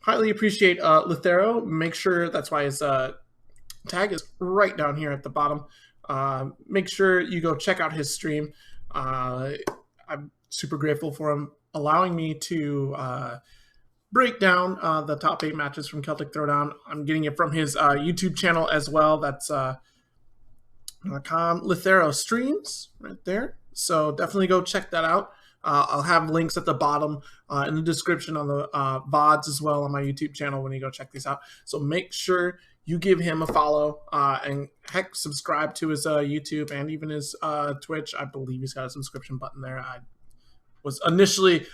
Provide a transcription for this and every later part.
highly appreciate Lithero. Make sure that's why his tag is right down here at the bottom. Make sure you go check out his stream. I'm super grateful for him allowing me to break down the top 8 matches from Celtic Throwdown. I'm getting it from his YouTube channel as well. That's Lithero Streams right there. So definitely go check that out. I'll have links at the bottom in the description on the VODs as well on my YouTube channel when you go check these out. So make sure you give him a follow and heck, subscribe to his YouTube and even his Twitch. I believe he's got a subscription button there. I was initially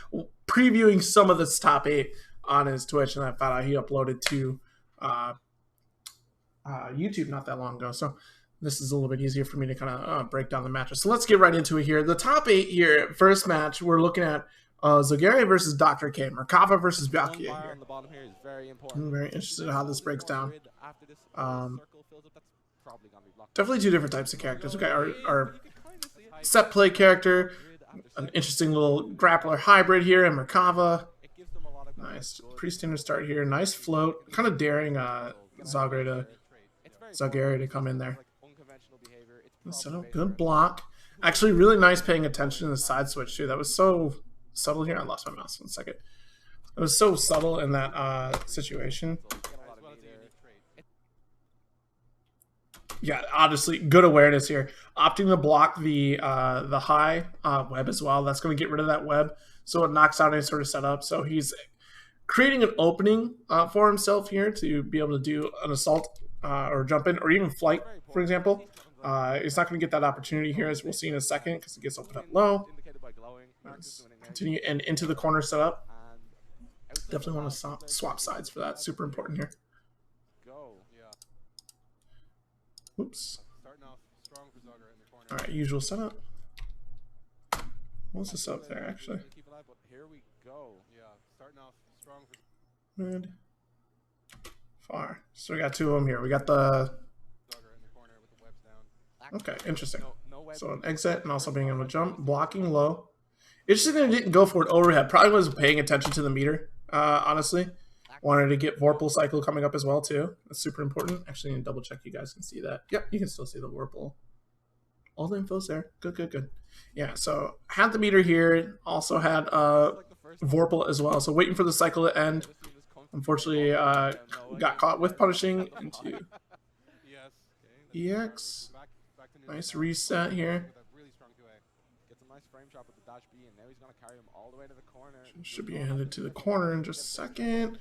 previewing some of this top 8 on his Twitch, and I found out he uploaded to YouTube not that long ago. So this is a little bit easier for me to kind of break down the matches. So let's get right into it here. The top 8 here, first match, we're looking at Zoggere versus Dr. K Merkava versus Byakuya here. I'm very interested in how this breaks down. Definitely two different types of characters. Okay, our set play character, an interesting little grappler hybrid here, and Merkava. Nice, pretty standard start here. Nice float, kind of daring Zoggere to come in there. So good block. Actually, really nice paying attention to the side switch too. That was so subtle here. I lost my mouse 1 second. It was so subtle in that situation. Yeah, honestly, good awareness here. Opting to block the high web as well. That's going to get rid of that web, so it knocks out any sort of setup. So he's creating an opening for himself here to be able to do an assault or jump in or even flight, for example. He's not going to get that opportunity here, as we'll see in a second, because it gets opened up low. Let's continue and into the corner setup. Definitely want to swap sides for that. Super important here. Oops. All right, usual setup. What's the setup there, actually? Mid. Far. So we got 2 of them here. We got the... Okay, interesting. So an exit and also being able to jump, blocking low. Interesting that he didn't go for an overhead. Probably was paying attention to the meter, honestly. Wanted to get Vorpal cycle coming up as well, too. That's super important. Actually, I need to double check you guys can see that. Yep, you can still see the Vorpal. All the info's there. Good, good, good. Yeah, so had the meter here. Also had Vorpal as well. So waiting for the cycle to end. Unfortunately, got caught with punishing into EX. Nice reset here. Should be handed to the corner in just a second.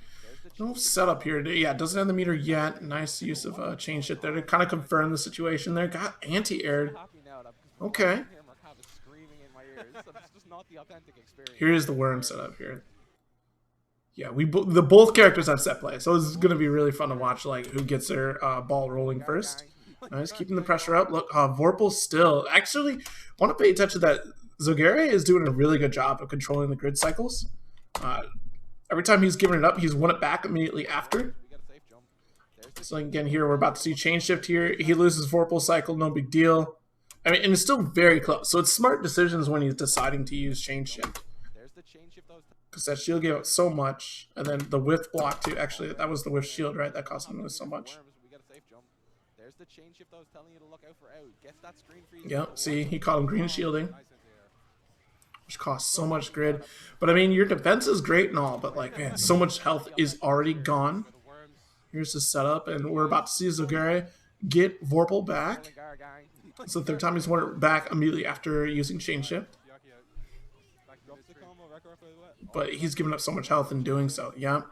No setup here. Yeah, doesn't have the meter yet. Nice use of change it there to kind of confirm the situation there. Got anti-aired. Okay. Here's the worm setup here. Yeah, the both characters have set play, so this is going to be really fun to watch, like who gets their ball rolling first. Nice, keeping the pressure up. Look, Vorpal still. Actually, want to pay attention that Zoggere is doing a really good job of controlling the grid cycles. Every time he's given it up, he's won it back immediately after. So again, here we're about to see change shift here. He loses Vorpal cycle, no big deal. I mean, and it's still very close. So it's smart decisions when he's deciding to use change shift. Because that shield gave up so much. And then the whiff block too. Actually, that was the whiff shield, right? That cost him so much. Yep, see, he caught him green shielding, which costs so much grid. But I mean, your defense is great and all, but like, man, so much health is already gone. Here's the setup, and we're about to see Zoggere get Vorpal back. It's the 3rd time he's won it back immediately after using change shift. But he's given up so much health in doing so. Yep,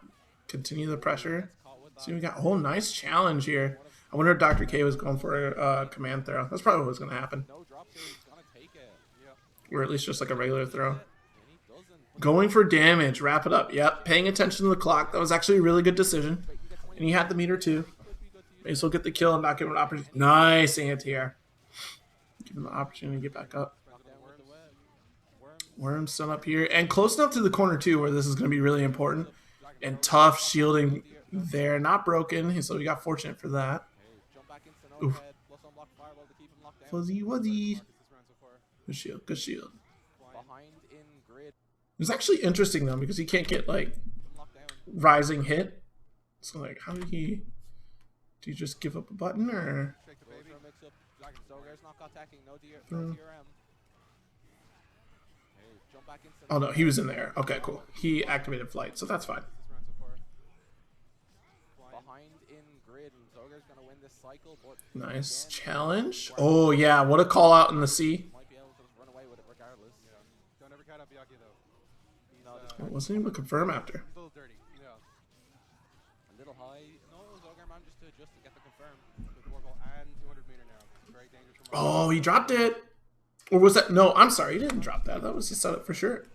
continue the pressure. See, we got a whole nice challenge here. I wonder if Dr. K was going for a command throw. That's probably what's going to happen. Or at least just like a regular throw. Going for damage. Wrap it up. Yep. Paying attention to the clock. That was actually a really good decision. And he had the meter too. May as well get the kill and not give him an opportunity. Nice anti-air. Give him the opportunity to get back up. Worm set up here. And close enough to the corner too, where this is going to be really important. And tough shielding there. Not broken. So we got fortunate for that. Oof. Fuzzy wuzzy. Good shield, good shield. It's actually interesting though, because you can't get like rising hit. So like, how did he? Did he just give up a button or? Oh no, he was in there. Okay, cool. He activated flight, so that's fine. Nice challenge. Oh yeah, what a call out in the sea. It wasn't even a confirm after. Oh, he dropped it. Or was that? No, I'm sorry, he didn't drop that. That was his setup for sure.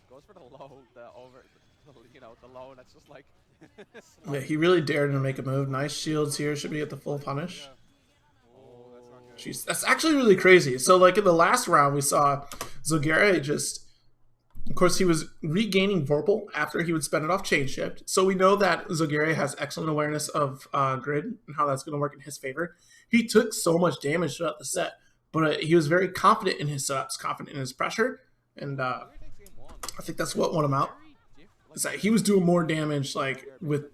Goes for the low, the low. That's just like. Yeah, he really dared to make a move. Nice shields here. Should be at the full punish. Jeez, that's actually really crazy. So, like in the last round, we saw Zoggere just. Of course, he was regaining Vorpal after he would spend it off chain shift. So we know that Zoggere has excellent awareness of grid and how that's going to work in his favor. He took so much damage throughout the set, but he was very confident in his setups, confident in his pressure, and I think that's what won him out. Is that he was doing more damage, like with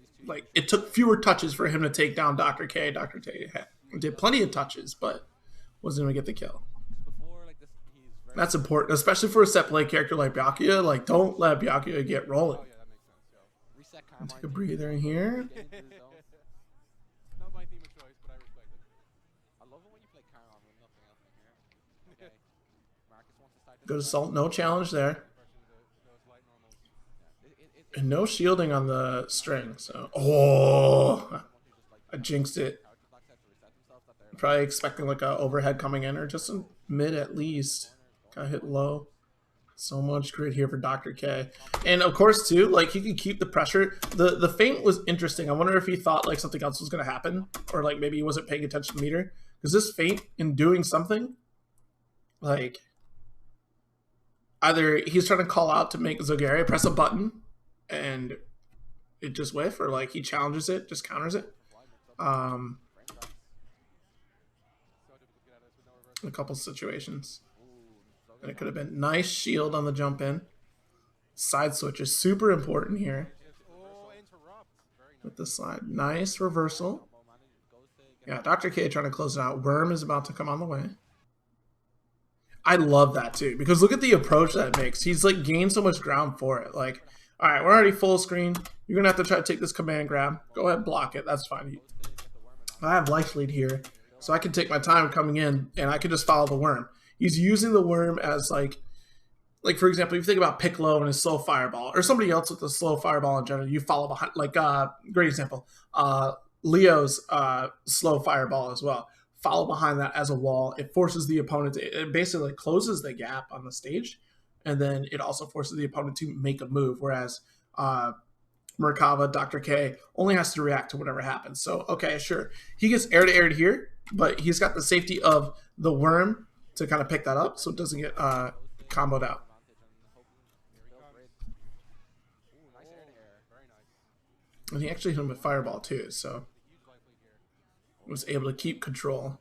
it took fewer touches for him to take down Dr. K. Dr. K did plenty of touches, but wasn't going to get the kill. That's important, especially for a set play character like Byakuya. Like, don't let Byakuya get rolling. Take a breather in here. Go to Salt. No challenge there. And no shielding on the string. So, oh, I jinxed it. Probably expecting like a overhead coming in or just a mid at least. Got hit low. So much grid here for Dr. K. And of course, too, like he could keep the pressure. The feint was interesting. I wonder if he thought like something else was going to happen, or like maybe he wasn't paying attention to meter. Because this feint in doing something, like either he's trying to call out to make Zoggere press a button and it just whiff, or like he challenges it, just counters it. A couple situations. And it could have been nice shield on the jump in. Side switch is super important here. With the slide. Nice reversal. Yeah, Dr. K trying to close it out. Worm is about to come on the way. I love that too, because look at the approach that it makes. He's like gained so much ground for it. Like, all right, we're already full screen. You're going to have to try to take this command grab. Go ahead, block it. That's fine. I have life lead here, so I can take my time coming in, and I can just follow the worm. He's using the worm as like for example, if you think about Piccolo and his slow fireball, or somebody else with a slow fireball in general, you follow behind. Like great example, Leo's slow fireball as well. Follow behind that as a wall. It forces the opponent to, it basically closes the gap on the stage, and then it also forces the opponent to make a move. Whereas Merkava, Dr. K only has to react to whatever happens. So okay, sure, he gets air to air here, but he's got the safety of the worm to kind of pick that up so it doesn't get comboed out. And he actually hit him with fireball too, so was able to keep control.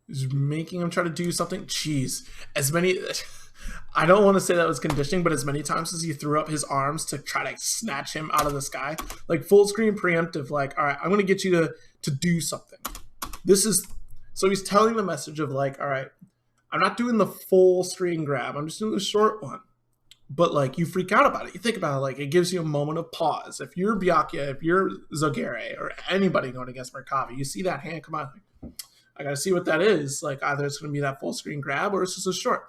He's making him try to do something. Jeez, as many, I don't want to say that was conditioning, but as many times as he threw up his arms to try to snatch him out of the sky, like full screen preemptive, like, all right, I'm going to get you to do something. This is, so he's telling the message of like, all right, I'm not doing the full screen grab. I'm just doing the short one. But like you freak out about it. You think about it, like it gives you a moment of pause. If you're Byakuya, if you're Zoggere, or anybody going against Merkava, you see that hand come out. Like, I got to see what that is. Like either it's going to be that full screen grab or it's just a short.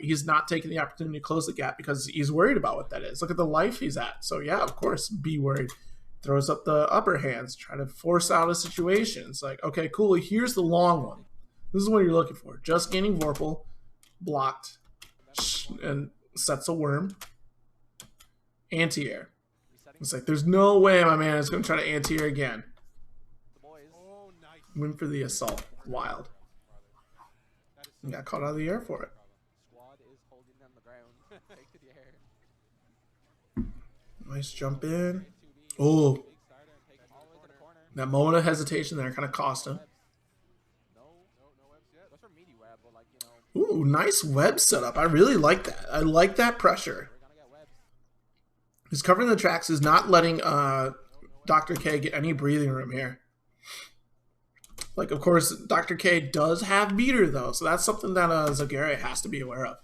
He's not taking the opportunity to close the gap because he's worried about what that is. Look at the life he's at. So yeah, of course, be worried. Throws up the upper hands, trying to force out a situation. It's like, okay, cool. Here's the long one. This is what you're looking for. Just gaining Vorpal, blocked, and sets a worm. Anti-air. It's like, there's no way my man is going to try to anti-air again. Win for the assault. Wild. And got caught out of the air for it. Nice jump in. Oh, that moment of hesitation there kind of cost him. Ooh, nice web setup. I really like that. I like that pressure. He's covering the tracks. He's not letting Dr. K get any breathing room here. Like, of course, Dr. K does have beater, though, so that's something that Zoggere has to be aware of.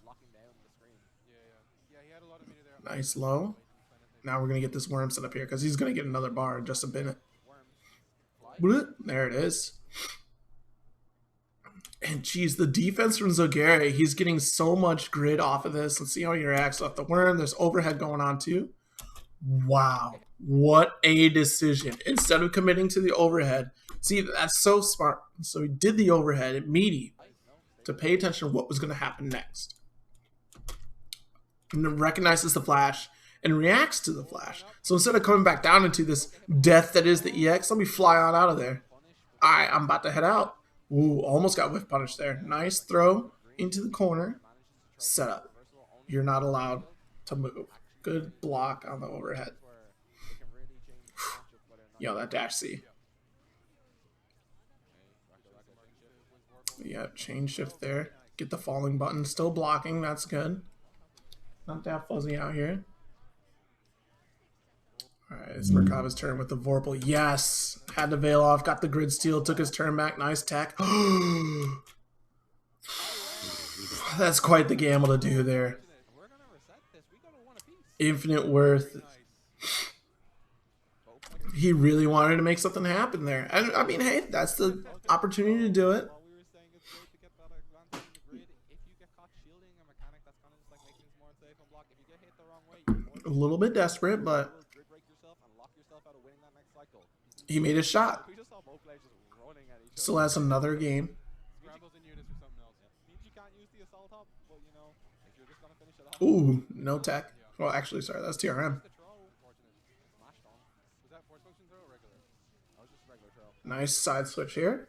Nice low. Now we're going to get this worm set up here, because he's going to get another bar in just a minute. There it is. And, geez, the defense from Zoggere, he's getting so much grid off of this. Let's see how he reacts off the worm. There's overhead going on, too. Wow. What a decision. Instead of committing to the overhead, see, that's so smart. So he did the overhead immediately to pay attention to what was going to happen next. And recognizes the flash and reacts to the flash. So instead of coming back down into this death that is the EX, let me fly on out of there. All right, I'm about to head out. Ooh, almost got whiff punished there. Nice throw into the corner. Set up. You're not allowed to move. Good block on the overhead. Yo, that dash C. Yeah, change shift there. Get the falling button. Still blocking. That's good. Not that fuzzy out here. Alright, it's Merkava's turn with the Vorpal. Yes! Had to veil off. Got the grid steal. Took his turn back. Nice tech. That's quite the gamble to do there. Infinite worth. He really wanted to make something happen there. And I mean, hey, that's the opportunity to do it. A little bit desperate, but he made a shot. Still has another game. Ooh, no tech. Well, actually, sorry, that's TRM. Nice side switch here.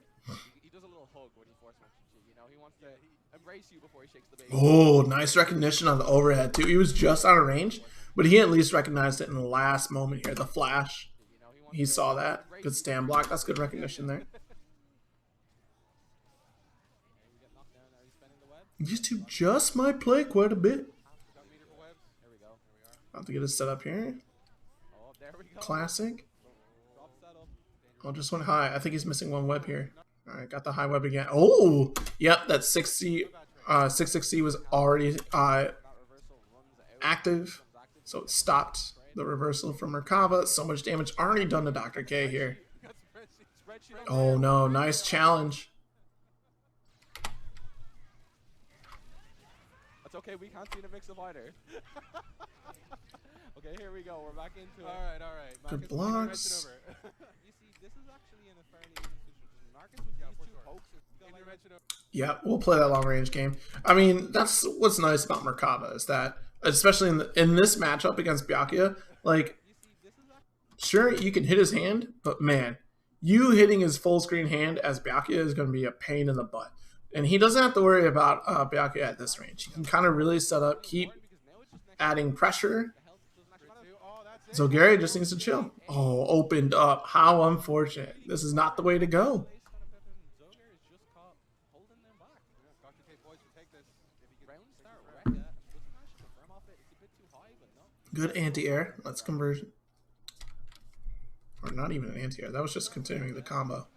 Oh, nice recognition on the overhead, too. He was just out of range, but he at least recognized it in the last moment here. The flash. He saw that. Good stand block. That's good recognition there. These two just might play quite a bit. About to get it set up here. Classic. Oh, just one high. I think he's missing one web here. All right, got the high web again. Oh, yep, that 6C, 6C was already active, so it stopped the reversal from Merkava. So much damage already done to Dr. K here. Oh no, nice challenge. That's okay, we can't see the mix of either. Okay, here we go. We're back into it. All right. Good blocks. You see, this is actually in a fairly even situation. Marcus with these two pokes is yeah, we'll play that long range game. I mean, that's what's nice about Merkava is that, especially in this matchup against Byakuya, like, sure, you can hit his hand, but man, you hitting his full screen hand as Byakuya is going to be a pain in the butt. And he doesn't have to worry about Byakuya at this range. He can kind of really set up, keep adding pressure. Zoggere just needs to chill. Oh, opened up. How unfortunate. This is not the way to go. Good anti-air. Let's conversion. Or not even an anti-air. That was just continuing the combo.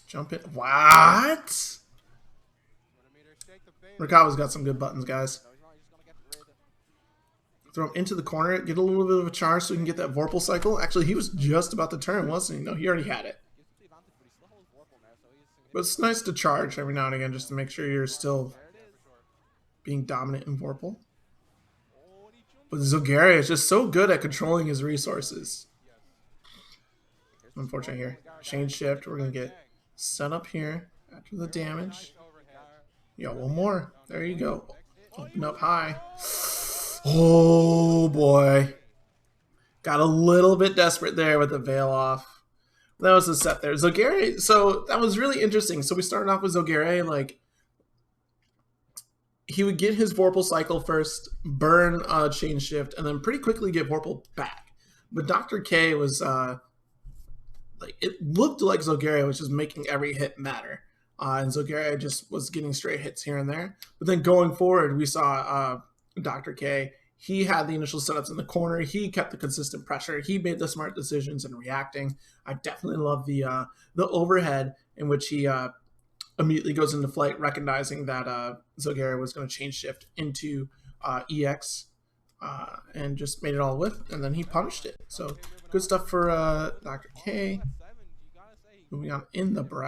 Jump it. What? Merkava's got some good buttons, guys. Throw him into the corner. Get a little bit of a charge so we can get that Vorpal cycle. Actually, he was just about to turn, wasn't he? No, he already had it. But it's nice to charge every now and again just to make sure you're still being dominant in Vorpal. But Zoggere is just so good at controlling his resources. Unfortunate here. Change shift. We're going to get set up here after the damage. Yo, one more. There you go. Open up high. Oh, boy. Got a little bit desperate there with the veil off. That was the set there. Zoggere, so that was really interesting. So we started off with Zoggere, like, he would get his Vorpal cycle first, burn chain shift, and then pretty quickly get Vorpal back. But Dr. K was like it looked like Zoggere was just making every hit matter. And Zoggere just was getting straight hits here and there. But then going forward, we saw Dr. K. He had the initial setups in the corner. He kept the consistent pressure. He made the smart decisions and reacting. I definitely love the overhead in which he immediately goes into flight, recognizing that Zoggere was going to change shift into EX and just made it all with, and then he punished it. So good stuff for Dr. K. Moving on in the bracket.